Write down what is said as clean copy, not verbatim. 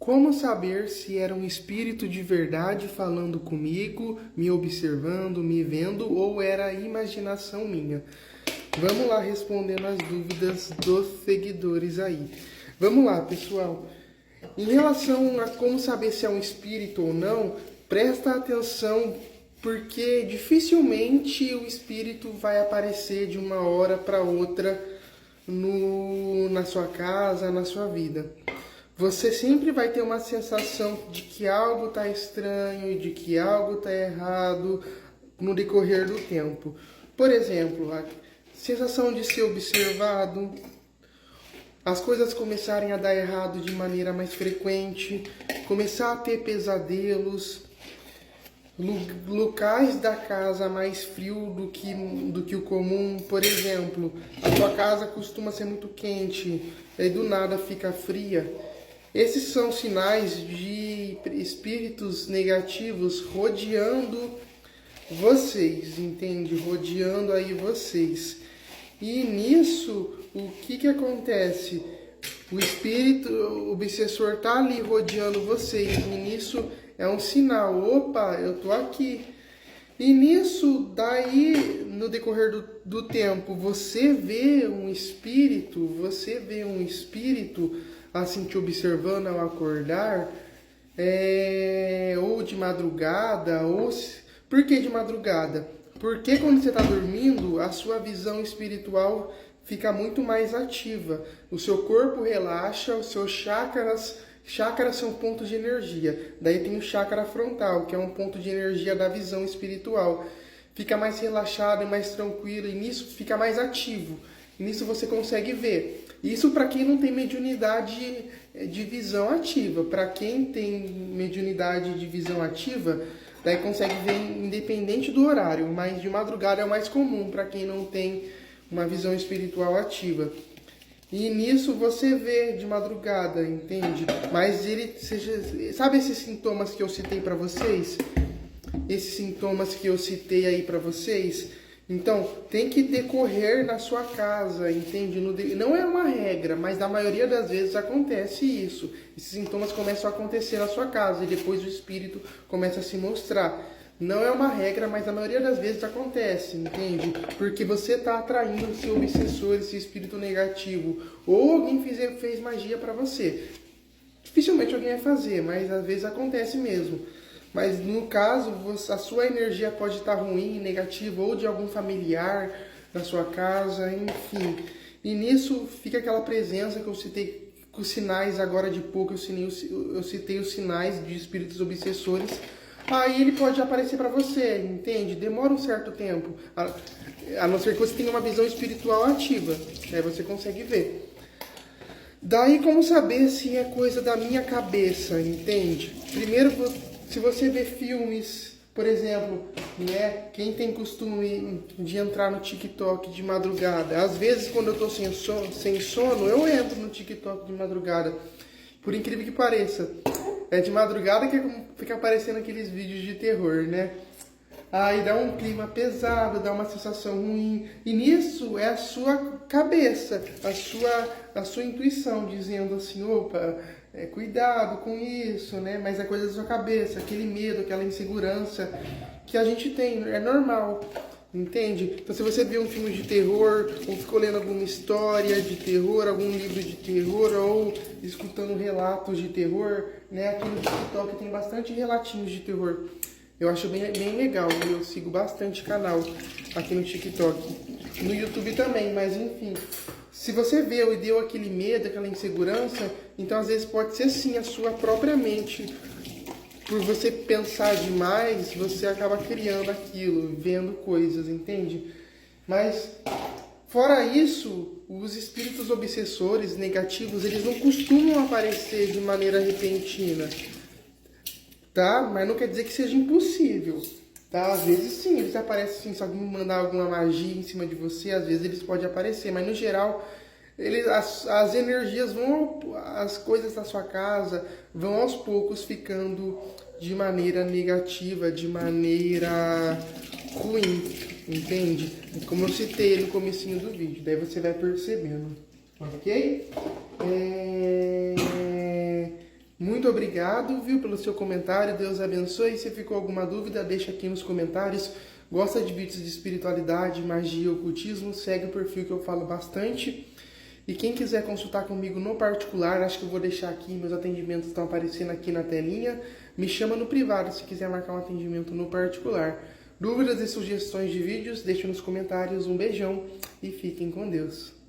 Como saber se era um espírito de verdade falando comigo, me observando, me vendo, ou era imaginação minha? Vamos lá respondendo as dúvidas dos seguidores aí. Vamos lá, pessoal. Em relação a como saber se é um espírito ou não, presta atenção, porque dificilmente o espírito vai aparecer de uma hora para outra na sua casa, na sua vida. Você sempre vai ter uma sensação de que algo está estranho, de que algo está errado no decorrer do tempo. Por exemplo, a sensação de ser observado, as coisas começarem a dar errado de maneira mais frequente, começar a ter pesadelos, locais da casa mais frio do que o comum. Por exemplo, a sua casa costuma ser muito quente, e do nada fica fria. Esses são sinais de espíritos negativos rodeando vocês, entende? Rodeando aí vocês. E nisso, o que acontece? O espírito obsessor tá ali rodeando vocês, e nisso é um sinal: opa, eu tô aqui. E nisso, daí, no decorrer do tempo, você vê um espírito assim te observando ao acordar, ou de madrugada, Por que de madrugada? Porque quando você está dormindo, a sua visão espiritual fica muito mais ativa. O seu corpo relaxa, os seus chakras são pontos de energia. Daí tem o chakra frontal, que é um ponto de energia da visão espiritual. Fica mais relaxado e mais tranquilo, e nisso fica mais ativo. E nisso você consegue ver. Isso para quem não tem mediunidade de visão ativa. Para quem tem mediunidade de visão ativa, daí consegue ver independente do horário, mas de madrugada é o mais comum para quem não tem uma visão espiritual ativa. E nisso você vê de madrugada, entende? Mas sabe esses sintomas que eu citei para vocês? Esses sintomas que eu citei aí para vocês? Então, tem que decorrer na sua casa, entende? Não é uma regra, mas na maioria das vezes acontece isso. Esses sintomas começam a acontecer na sua casa e depois o espírito começa a se mostrar. Não é uma regra, mas na maioria das vezes acontece, entende? Porque você está atraindo esse obsessor, esse espírito negativo. Ou alguém fez magia para você. Dificilmente alguém vai fazer, mas às vezes acontece mesmo. Mas no caso, a sua energia pode estar ruim, negativa, ou de algum familiar na sua casa, enfim. E nisso fica aquela presença que eu citei com os sinais agora de pouco, eu citei os sinais de espíritos obsessores. Aí ele pode aparecer para você, entende? Demora um certo tempo, a não ser que você tenha uma visão espiritual ativa, aí você consegue ver. Daí como saber se é coisa da minha cabeça, entende? Primeiro, se você vê filmes, por exemplo, né? Quem tem costume de entrar no TikTok de madrugada, às vezes quando eu tô sem sono, eu entro no TikTok de madrugada, por incrível que pareça. É de madrugada que fica aparecendo aqueles vídeos de terror, né? Aí dá um clima pesado, dá uma sensação ruim. E nisso é a sua cabeça, a sua intuição dizendo assim: opa, cuidado com isso, né? Mas é coisa da sua cabeça, aquele medo, aquela insegurança que a gente tem, é normal. Entende? Então se você viu um filme de terror, ou ficou lendo alguma história de terror, algum livro de terror, ou escutando relatos de terror, né? Aqui no TikTok tem bastante relatinhos de terror. Eu acho bem legal, eu sigo bastante canal aqui no TikTok. No YouTube também, mas enfim. Se você vê e deu aquele medo, aquela insegurança, então às vezes pode ser sim a sua própria mente. Por você pensar demais, você acaba criando aquilo, vendo coisas, entende? Mas, fora isso, os espíritos obsessores negativos, eles não costumam aparecer de maneira repentina, tá? Mas não quer dizer que seja impossível, tá? Às vezes sim, eles aparecem assim, se alguém mandar alguma magia em cima de você, às vezes eles podem aparecer, mas no geral as energias as coisas da sua casa vão aos poucos ficando de maneira negativa, de maneira ruim, entende? Como eu citei no comecinho do vídeo, daí você vai percebendo, ok? Muito obrigado, viu, pelo seu comentário. Deus abençoe. Se ficou alguma dúvida, deixa aqui nos comentários. Gosta de vídeos de espiritualidade, magia, ocultismo? Segue o perfil que eu falo bastante. E quem quiser consultar comigo no particular, acho que eu vou deixar aqui, meus atendimentos estão aparecendo aqui na telinha. Me chama no privado se quiser marcar um atendimento no particular. Dúvidas e sugestões de vídeos, deixe nos comentários. Um beijão e fiquem com Deus.